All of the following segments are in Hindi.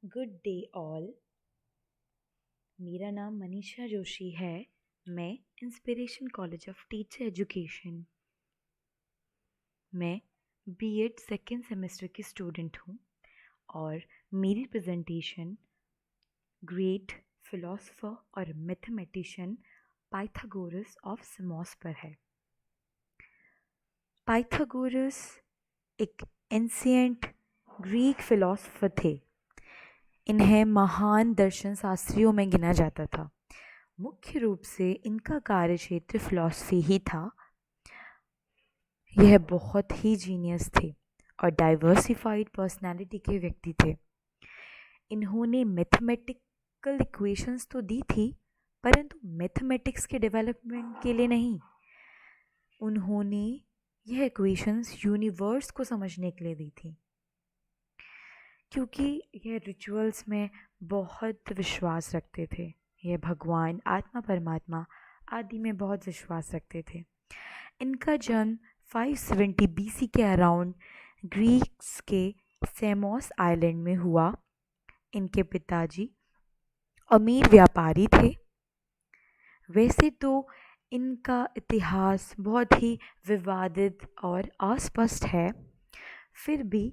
Good day all. मेरा नाम मनीषा जोशी है। मैं inspiration college of teacher education में बीएड सेकेंड सेमेस्टर की स्टूडेंट हूँ और मेरी प्रेजेंटेशन ग्रेट फिलोसोफर और मैथमेटिशियन पाइथागोरस ऑफ समोस पर है। पाइथागोरस एक एंशिएंट ग्रीक फिलोसोफर थे। इन्हें महान दर्शन शास्त्रियों में गिना जाता था। मुख्य रूप से इनका कार्यक्षेत्र फिलॉसफी ही था। यह बहुत ही जीनियस थे और डाइवर्सिफाइड पर्सनालिटी के व्यक्ति थे। इन्होंने मैथमेटिकल इक्वेशंस तो दी थी, परंतु मैथमेटिक्स के डेवलपमेंट के लिए नहीं। उन्होंने यह इक्वेशंस यूनिवर्स को समझने के लिए दी थी, क्योंकि यह रिचुअल्स में बहुत विश्वास रखते थे। यह भगवान, आत्मा, परमात्मा आदि में बहुत विश्वास रखते थे। इनका जन्म 570 बीसी के अराउंड ग्रीक्स के सेमोस आइलैंड में हुआ। इनके पिताजी अमीर व्यापारी थे। वैसे तो इनका इतिहास बहुत ही विवादित और अस्पष्ट है, फिर भी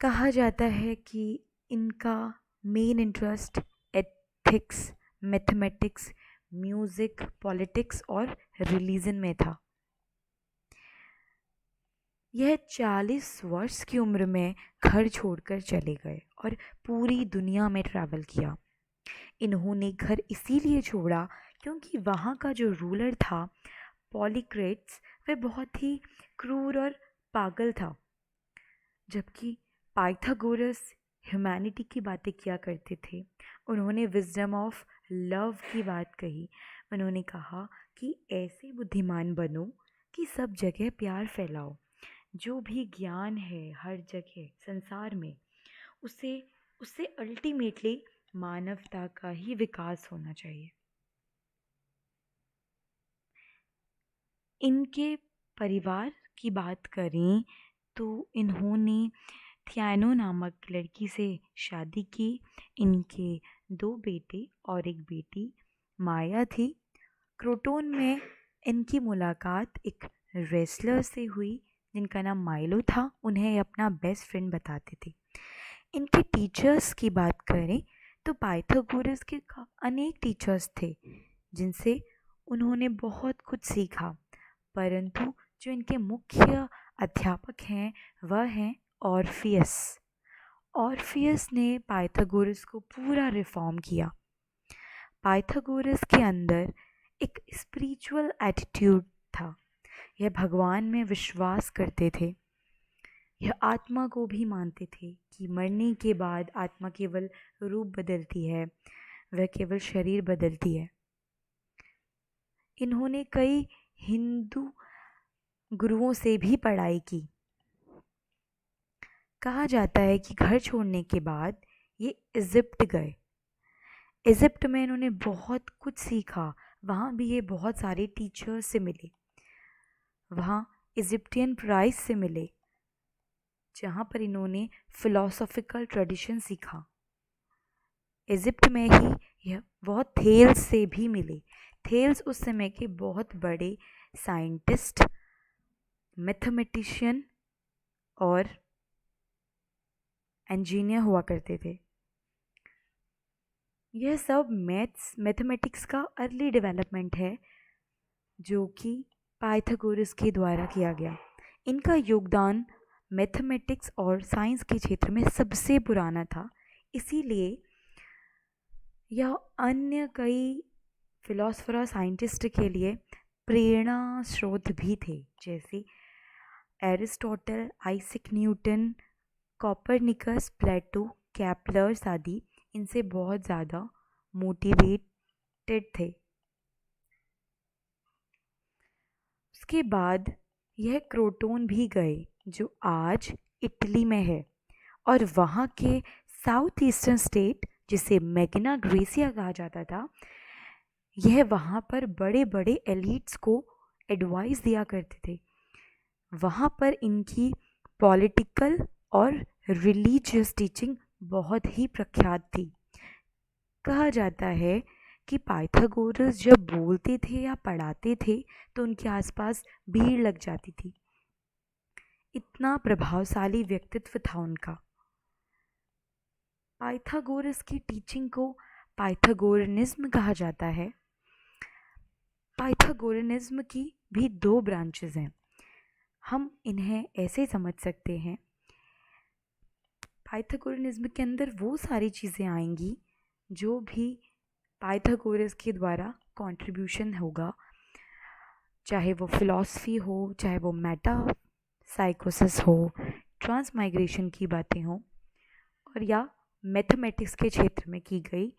कहा जाता है कि इनका main interest ethics, mathematics, music, politics और रिलीजन में था। यह 40 वर्ष की उम्र में घर छोड़कर चले गए और पूरी दुनिया में ट्रैवल किया। इन्होंने घर इसीलिए छोड़ा क्योंकि वहाँ का जो रूलर था पॉलीक्रेट्स, वह बहुत ही क्रूर और पागल था। जबकि पाइथागोरस ह्यूमैनिटी की बातें किया करते थे। उन्होंने विजडम ऑफ लव की बात कही। उन्होंने कहा कि ऐसे बुद्धिमान बनो कि सब जगह प्यार फैलाओ। जो भी ज्ञान है हर जगह संसार में, उसे उससे अल्टीमेटली मानवता का ही विकास होना चाहिए। इनके परिवार की बात करें तो इन्होंने थियानो नामक लड़की से शादी की। इनके 2 बेटे और एक बेटी माया थी। क्रोटोन में इनकी मुलाकात एक रेसलर से हुई जिनका नाम माइलो था। उन्हें अपना बेस्ट फ्रेंड बताते थे। इनके टीचर्स की बात करें तो पाइथागोरस के अनेक टीचर्स थे जिनसे उन्होंने बहुत कुछ सीखा, परंतु जो इनके मुख्य अध्यापक हैं वह हैं ऑर्फियस। ऑर्फियस ने पाइथागोरस को पूरा रिफॉर्म किया। पाइथागोरस के अंदर एक स्पिरिचुअल एटीट्यूड था। यह भगवान में विश्वास करते थे। यह आत्मा को भी मानते थे कि मरने के बाद आत्मा केवल रूप बदलती है, वह केवल शरीर बदलती है। इन्होंने कई हिंदू गुरुओं से भी पढ़ाई की। कहा जाता है कि घर छोड़ने के बाद ये इजिप्ट गए। इजिप्ट में इन्होंने बहुत कुछ सीखा। वहाँ भी ये बहुत सारे टीचर्स से मिले। वहाँ इजिप्टियन प्राइज से मिले, जहाँ पर इन्होंने फिलोसॉफिकल ट्रेडिशन सीखा। इजिप्ट में ही यह बहुत थेल्स से भी मिले। थेल्स उस समय के बहुत बड़े साइंटिस्ट, मैथमेटिशियन और इंजीनियर हुआ करते थे। यह सब मैथमेटिक्स का अर्ली डेवलपमेंट है जो कि पाइथागोरस के द्वारा किया गया। इनका योगदान मैथमेटिक्स और साइंस के क्षेत्र में सबसे पुराना था, इसीलिए यह अन्य कई फिलोसफर और साइंटिस्ट के लिए प्रेरणा स्रोत भी थे, जैसे एरिस्टोटल, आइजैक न्यूटन, कोपरनिकस, प्लेटो, केपलर्स आदि इनसे बहुत ज़्यादा मोटिवेटेड थे। उसके बाद यह क्रोटोन भी गए जो आज इटली में है, और वहाँ के साउथ ईस्टर्न स्टेट जिसे मैग्ना ग्रेसिया कहा जाता था, यह वहाँ पर बड़े बड़े एलिट्स को एडवाइस दिया करते थे। वहाँ पर इनकी पॉलिटिकल और रिलीजियस टीचिंग बहुत ही प्रख्यात थी। कहा जाता है कि पाइथागोरस जब बोलते थे या पढ़ाते थे तो उनके आसपास भीड़ लग जाती थी। इतना प्रभावशाली व्यक्तित्व था उनका। पाइथागोरस की टीचिंग को पाइथागोरनिज्म कहा जाता है। पाइथागोरनिज्म की भी दो ब्रांचेस हैं। हम इन्हें ऐसे समझ सकते हैं, पाइथागोरनिज्म के अंदर वो सारी चीज़ें आएंगी जो भी पाइथागोरस के द्वारा कंट्रीब्यूशन होगा, चाहे वो फिलॉसफी हो, चाहे वो मेटा साइकोसिस हो, ट्रांसमाइग्रेशन की बातें हों, और या मैथमेटिक्स के क्षेत्र में की गई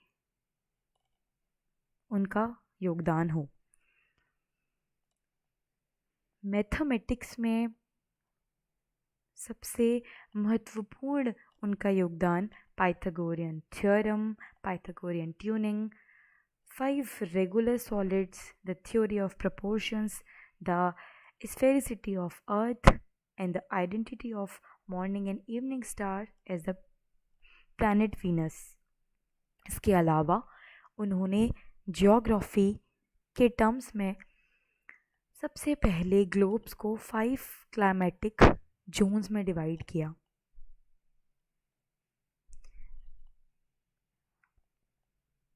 उनका योगदान हो। मैथमेटिक्स में सबसे महत्वपूर्ण उनका योगदान Pythagorean theorem, Pythagorean tuning, 5 regular solids, the theory of proportions, the sphericity of Earth, and the identity of morning and evening star as the planet Venus. इसके अलावा उन्होंने जियोग्राफी के टर्म्स में सबसे पहले ग्लोब्स को 5 क्लाइमेटिक जोन्स में डिवाइड किया।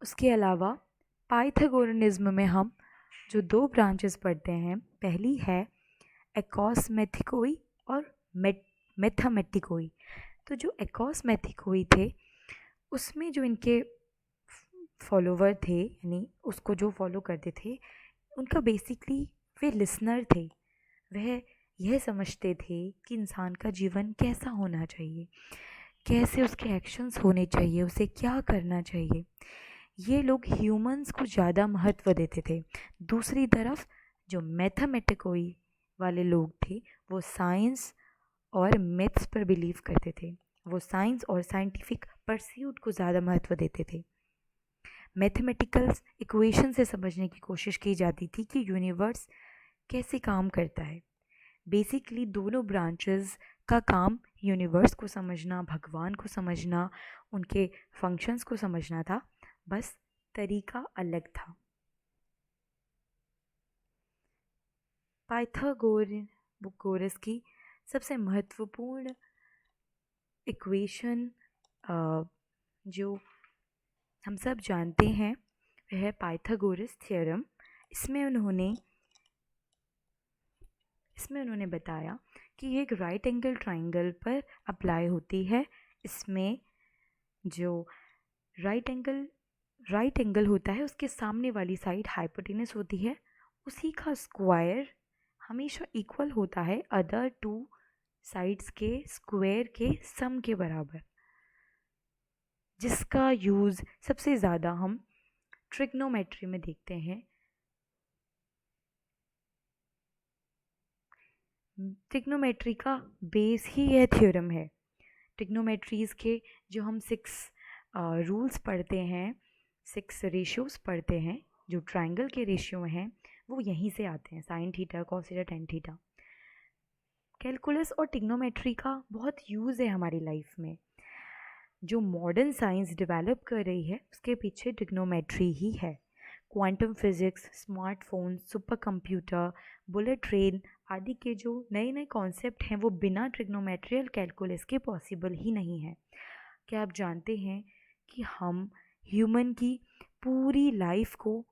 उसके अलावा पाइथागोरनिज्म में हम जो दो ब्रांचेस पढ़ते हैं, पहली है एकॉसमेथिकोई और मैथमेटिकोई। तो जो एकॉसमेथिकोई थे उसमें जो इनके फॉलोवर थे, यानी उसको जो फॉलो करते थे, उनका बेसिकली वे लिसनर थे। वह यह समझते थे कि इंसान का जीवन कैसा होना चाहिए, कैसे उसके एक्शंस होने चाहिए, उसे क्या करना चाहिए। ये लोग ह्यूमंस को ज़्यादा महत्व देते थे। दूसरी तरफ जो मैथमेटिकोई वाले लोग थे वो साइंस और मैथ्स पर बिलीव करते थे। वो साइंस और साइंटिफिक परस्यूट को ज़्यादा महत्व देते थे। मैथमेटिकल्स इक्वेशन से समझने की कोशिश की जाती थी कि यूनिवर्स कैसे काम करता है। बेसिकली दोनों ब्रांचेस का काम यूनिवर्स को समझना, भगवान को समझना, उनके फंक्शंस को समझना था, बस तरीका अलग था। पाइथागोरस की सबसे महत्वपूर्ण इक्वेशन जो हम सब जानते हैं वह है पाइथागोरस थ्योरम। इसमें उन्होंने बताया कि ये एक राइट एंगल ट्राइंगल पर अप्लाई होती है। इसमें जो राइट एंगल होता है उसके सामने वाली साइड हाइपोटेनस होती है, उसी का स्क्वायर हमेशा इक्वल होता है अदर टू साइड्स के स्क्वायर के सम के बराबर, जिसका यूज़ सबसे ज़्यादा हम ट्रिग्नोमेट्री में देखते हैं। ट्रिग्नोमेट्री का बेस ही यह थ्योरम है। ट्रिग्नोमेट्रीज़ के जो हम 6 रूल्स पढ़ते हैं, 6 रेशियोज़ पढ़ते हैं, जो ट्राइंगल के रेशियो हैं वो यहीं से आते हैं, sine theta, cos theta, tan theta. Calculus और ट्रिग्नोमेट्री का बहुत यूज़ है हमारी लाइफ में। जो मॉडर्न साइंस डेवलप कर रही है उसके पीछे ट्रिग्नोमेट्री ही है। Quantum physics, smartphone, super computer, bullet train आदि के जो नए नए कॉन्सेप्ट हैं वो बिना ट्रिग्नोमेट्री और कैलकुलस के पॉसिबल ही नहीं है। क्या आप जानते हैं कि हम ह्यूमन की पूरी लाइफ को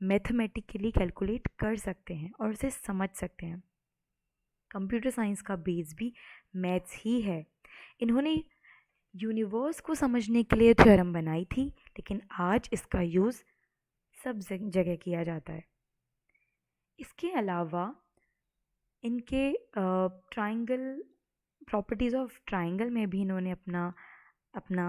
मैथमेटिकली कैलकुलेट कर सकते हैं और उसे समझ सकते हैं। कंप्यूटर साइंस का बेस भी मैथ्स ही है। इन्होंने यूनिवर्स को समझने के लिए थ्योरम बनाई थी, लेकिन आज इसका यूज़ सब जगह किया जाता है। इसके अलावा इनके ट्राइंगल प्रॉपर्टीज़ ऑफ ट्राइंगल में भी इन्होंने अपना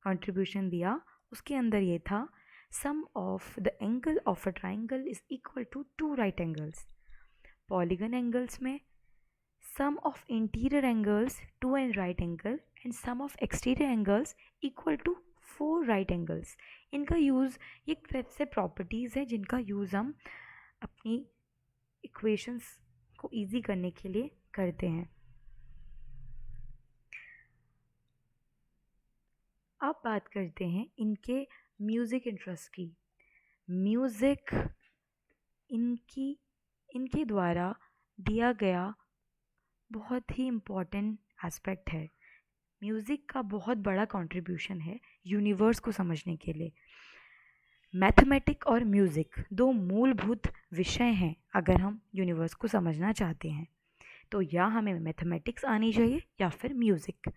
कंट्रीब्यूशन दिया। उसके अंदर ये था, sum of the angle of a triangle is equal to 2 right angles. Polygon angles में sum of interior angles 2 and right angle and sum of exterior angles equal to 4 right angles. इनका यूज़, ये से प्रॉपर्टीज़ है जिनका यूज़ हम अपनी इक्वेशंस को ईजी करने के लिए करते हैं। बात करते हैं इनके म्यूज़िक इंटरेस्ट की। म्यूज़िक इनकी इनके द्वारा दिया गया बहुत ही इम्पॉर्टेंट एस्पेक्ट है। म्यूज़िक का बहुत बड़ा कंट्रीब्यूशन है यूनिवर्स को समझने के लिए। मैथमेटिक और म्यूज़िक दो मूलभूत विषय हैं अगर हम यूनिवर्स को समझना चाहते हैं, तो या हमें मैथमेटिक्स आनी चाहिए या फिर म्यूज़िक।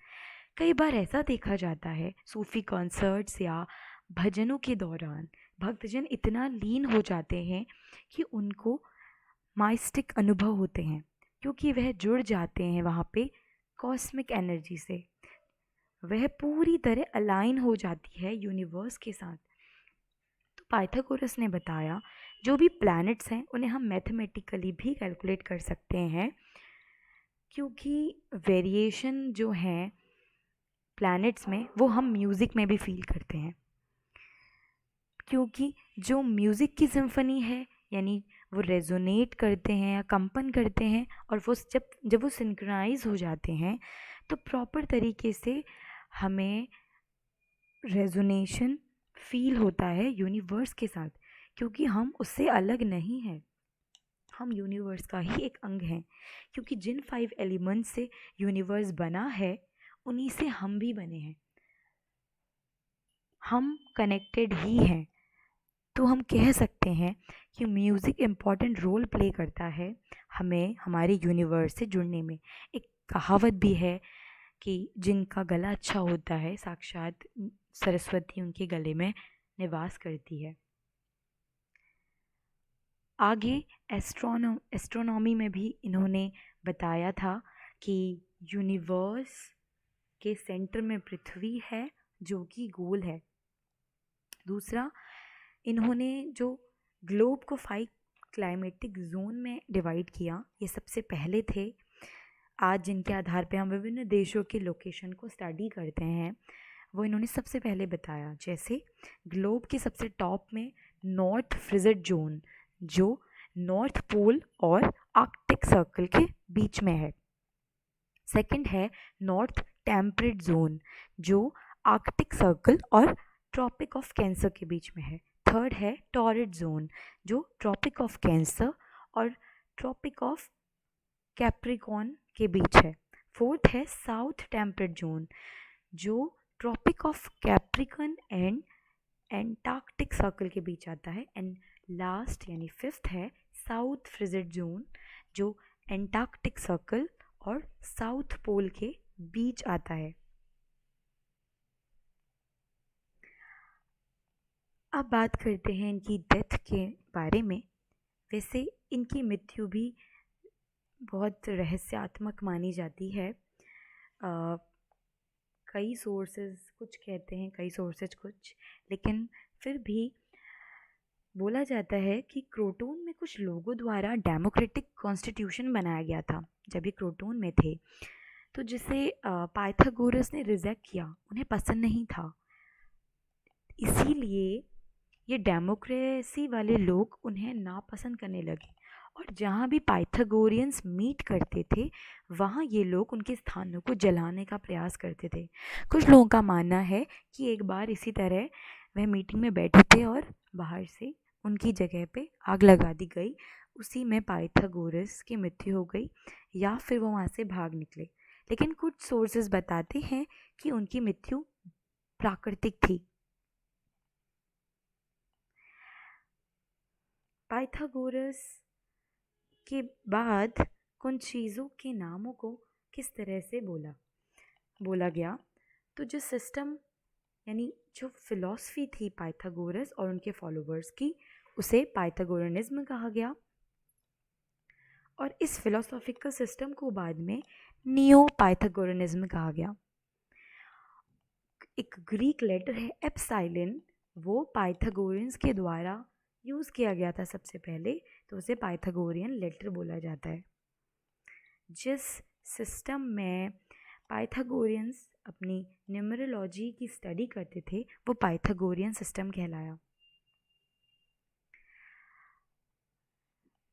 कई बार ऐसा देखा जाता है सूफ़ी कॉन्सर्ट्स या भजनों के दौरान भक्तजन इतना लीन हो जाते हैं कि उनको माइस्टिक अनुभव होते हैं, क्योंकि वह जुड़ जाते हैं वहाँ पे कॉस्मिक एनर्जी से। वह पूरी तरह अलाइन हो जाती है यूनिवर्स के साथ। तो पाइथागोरस ने बताया जो भी प्लैनेट्स हैं उन्हें हम मैथमेटिकली भी कैलकुलेट कर सकते हैं, क्योंकि वेरिएशन जो हैं प्लैनेट्स में वो हम म्यूज़िक में भी फील करते हैं। क्योंकि जो म्यूज़िक की सिम्फनी है, यानी वो रेजोनेट करते हैं या कंपन करते हैं, और वो जब वो सिंक्रोनाइज हो जाते हैं तो प्रॉपर तरीके से हमें रेजोनेशन फील होता है यूनिवर्स के साथ, क्योंकि हम उससे अलग नहीं हैं, हम यूनिवर्स का ही एक अंग हैं। क्योंकि जिन 5 एलिमेंट्स से यूनिवर्स बना है उन्हीं से हम भी बने हैं, हम कनेक्टेड ही हैं। तो हम कह सकते हैं कि म्यूज़िक इम्पॉर्टेंट रोल प्ले करता है हमें हमारे यूनिवर्स से जुड़ने में। एक कहावत भी है कि जिनका गला अच्छा होता है साक्षात सरस्वती उनके गले में निवास करती है। आगे एस्ट्रोनॉमी में भी इन्होंने बताया था कि यूनिवर्स के सेंटर में पृथ्वी है जो कि गोल है। दूसरा, इन्होंने जो ग्लोब को 5 क्लाइमेटिक जोन में डिवाइड किया, ये सबसे पहले थे। आज जिनके आधार पे हम विभिन्न देशों के लोकेशन को स्टडी करते हैं वो इन्होंने सबसे पहले बताया। जैसे ग्लोब के सबसे टॉप में नॉर्थ फ्रिजिड जोन जो नॉर्थ पोल और आर्कटिक सर्कल के बीच में है। सेकंड है नॉर्थ टेम्परेट जोन जो आर्कटिक सर्कल और ट्रॉपिक ऑफ कैंसर के बीच में है। थर्ड है टॉरिड जोन जो ट्रॉपिक ऑफ कैंसर और ट्रॉपिक ऑफ कैप्रिकॉर्न के बीच है। फोर्थ है साउथ टेम्परेट जोन जो Tropic of Capricorn and Antarctic Circle के बीच आता है। एंड लास्ट यानी फिफ्थ है साउथ फ्रिजिड जोन जो एंटार्क्टिक सर्कल और साउथ पोल के बीच आता है। अब बात करते हैं इनकी डेथ के बारे में। वैसे इनकी मृत्यु भी बहुत रहस्यात्मक मानी जाती है। कई सोर्सेज कुछ कहते हैं, कई सोर्सेज कुछ, लेकिन फिर भी बोला जाता है कि क्रोटोन में कुछ लोगों द्वारा डेमोक्रेटिक कॉन्स्टिट्यूशन बनाया गया था जब ये क्रोटोन में थे, तो जिसे पाइथागोरस ने रिजेक्ट किया, उन्हें पसंद नहीं था। इसीलिए ये डेमोक्रेसी वाले लोग उन्हें नापसंद करने लगे, और जहाँ भी पाइथागोरियंस मीट करते थे वहाँ ये लोग उनके स्थानों को जलाने का प्रयास करते थे। कुछ लोगों का मानना है कि एक बार इसी तरह वह मीटिंग में बैठे थे और बाहर से उनकी जगह पे आग लगा दी गई, उसी में पाइथागोरस की मृत्यु हो गई, या फिर वो वहाँ से भाग निकले। लेकिन कुछ सोर्सेज बताते हैं कि उनकी मृत्यु प्राकृतिक थी। पाइथागोरस के बाद कुछ चीज़ों के नामों को किस तरह से बोला गया, तो जो सिस्टम यानी जो फिलॉसफी थी पाइथागोरस और उनके फॉलोअर्स की, उसे पाइथागोरनिज्म कहा गया। और इस फिलोसॉफिकल सिस्टम को बाद में नियो पाइथागोरनिज्म कहा गया। एक ग्रीक लेटर है एप्सिलॉन, वो पाइथागोरियंस के द्वारा यूज़ किया गया था सबसे पहले, तो उसे पाइथागोरियन लेटर बोला जाता है। जिस सिस्टम में पाइथागोरियंस अपनी न्यूमरोलॉजी की स्टडी करते थे वो पाइथागोरियन सिस्टम कहलाया।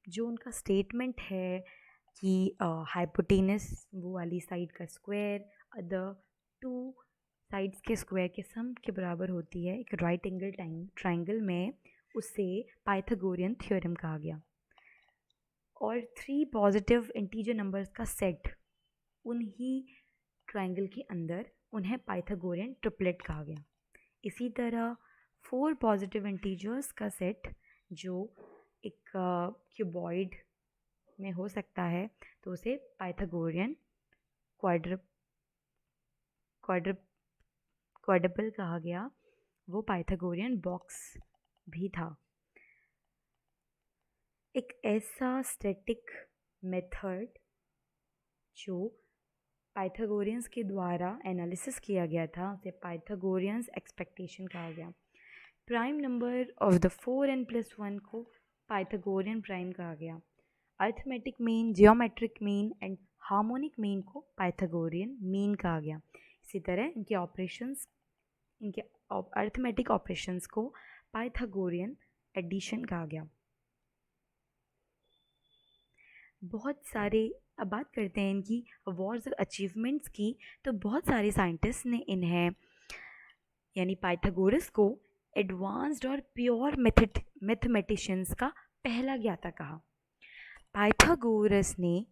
जो उनका स्टेटमेंट है कि हाइपोटेनस वो वाली साइड का स्क्वायर, अदर 2 साइड्स के स्क्वायर के सम के बराबर होती है एक राइट एंगल ट्राइंगल में, उसे पाइथागोरियन थ्योरम कहा गया। और 3 पॉजिटिव इंटीजर नंबर्स का सेट उन्हीं ट्राइंगल के अंदर, उन्हें पाइथागोरियन ट्रिपलेट कहा गया। इसी तरह 4 पॉजिटिव इंटीजर्स का सेट जो एक क्यूबॉइड में हो सकता है, तो उसे पाइथागोरियन क्वाड्रपल कहा गया। वो पाइथागोरियन बॉक्स भी था। एक ऐसा स्टैटिक मेथड जो पाइथागोरियंस के द्वारा एनालिसिस किया गया था, उसे पाइथागोरियंस एक्सपेक्टेशन कहा गया। Prime number of the 4n+1 को पाइथागोरियन प्राइम कहा गया। Arithmetic mean, geometric mean and harmonic mean को पाइथागोरियन मीन कहा गया। इसी तरह इनके अर्थमेटिक ऑपरेशंस को पाइथागोरियन एडिशन कहा गया। बहुत सारे, अब बात करते हैं इनकी अवार्ड्स और अचीवमेंट्स की, तो बहुत सारे साइंटिस्ट ने इन्हें यानी पाइथागोरस को एडवांस्ड और प्योर मैथमेटिशियंस का पहला ज्ञाता कहा। पाइथागोरस ने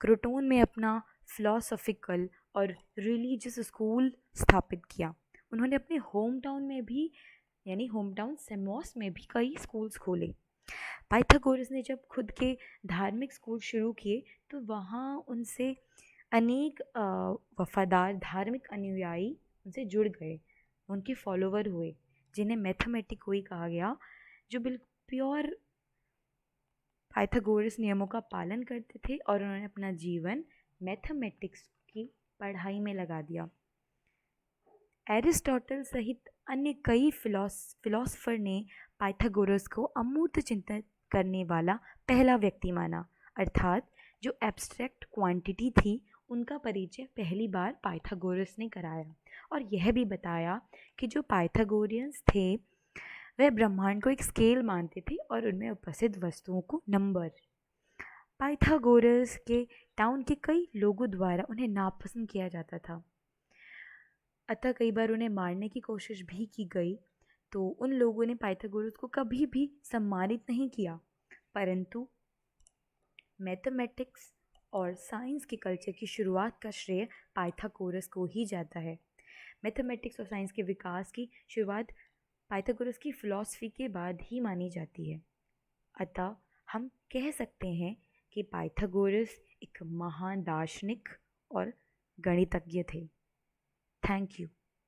क्रोटोन में अपना फिलोसॉफिकल और रिलीजियस स्कूल स्थापित किया। उन्होंने अपने होम टाउन में भी यानी होम टाउन सेमोस में भी कई स्कूल्स खोले। पाइथागोरस ने जब खुद के धार्मिक स्कूल शुरू किए तो वहाँ उनसे अनेक वफादार धार्मिक अनुयायी उनसे जुड़ गए, उनके फॉलोवर हुए, जिन्हें मैथमेटिकोई कहा गया, जो बिल्कुल प्योर पाइथागोरस नियमों का पालन करते थे और उन्होंने अपना जीवन मैथमेटिक्स की पढ़ाई में लगा दिया। एरिस्टोटल सहित अन्य कई फिलोसफर ने पाइथागोरस को अमूर्त चिंतन करने वाला पहला व्यक्ति माना, अर्थात जो एब्स्ट्रैक्ट क्वांटिटी थी उनका परिचय पहली बार पाइथागोरस ने कराया और यह भी बताया कि जो पाइथागोरियंस थे वह ब्रह्मांड को एक स्केल मानते थे और उनमें उपस्थित वस्तुओं को नंबर। पाइथागोरस के टाउन के कई लोगों द्वारा उन्हें नापसंद किया जाता था, अतः कई बार उन्हें मारने की कोशिश भी की गई। तो उन लोगों ने पाइथागोरस को कभी भी सम्मानित नहीं किया, परंतु मैथमेटिक्स और साइंस के कल्चर की शुरुआत का श्रेय पाइथागोरस को ही जाता है। मैथमेटिक्स और साइंस के विकास की शुरुआत पाइथागोरस की फिलॉसफी के बाद ही मानी जाती है। अतः हम कह सकते हैं कि पाइथागोरस एक महान दार्शनिक और गणितज्ञ थे। Thank you.